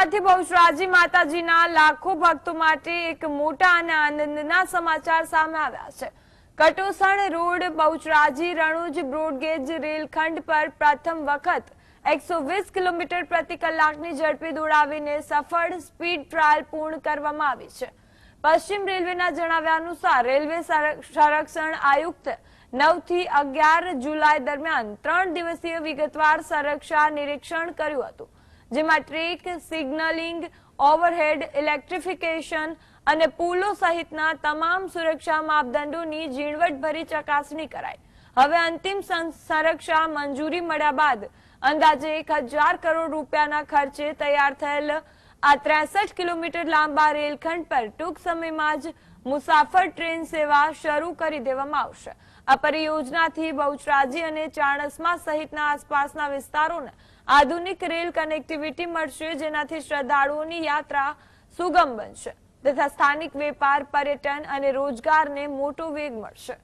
અમદાવાદથી બહુચરાજી માતાજીના લાખો ભક્તો માટે એક મોટા અને આનંદના સમાચાર સામે આવ્યા છે। કટોસણ રોડ બહુચરાજી રણુજ બ્રોડગેજ રેલખંડ પર પ્રથમ વખત 120 કિલોમીટર પ્રતિ કલાકની ઝડપે દોડાવીને સફળ સ્પીડ ટ્રાયલ પૂર્ણ કરવામાં આવી છે। પશ્ચિમ રેલવેના જણાવ્યા અનુસાર રેલવે સંરક્ષણ આયુક્ત 9 થી 11 જુલાઈ દરમિયાન 3 દિવસીય વિગતવાર સંરક્ષા નિરીક્ષણ કર્યું હતું, જેમાં ટ્રેક, સિગ્નલિંગ, ઓવરહેડ, ઇલેક્ટ્રિફિકેશન અને પુલો સહિતના તમામ સુરક્ષા માપદંડોની ઝીણવટભરી ચકાસણી કરાઈ। હવે અંતિમ સંરક્ષા મંજૂરી મળ્યા બાદ અંદાજે 1000 કરોડ રૂપિયાના ખર્ચે તૈયાર થયેલ આ 63 કિલોમીટર લાંબા રેલખંડ પર ટૂંક સમયમાં જ મુસાફર ટ્રેન સેવા શરૂ કરી દેવામાં આવશે। આ પરિયોજનાથી બહુચરાજી અને ચાણસ્મા સહિતના આસપાસના વિસ્તારોને આધુનિક રેલ કનેક્ટિવિટી મળશે, જેનાથી શ્રદ્ધાળુઓની યાત્રા સુગમ બનશે તથા સ્થાનિક વેપાર, પર્યટન અને રોજગારને મોટો વેગ મળશે।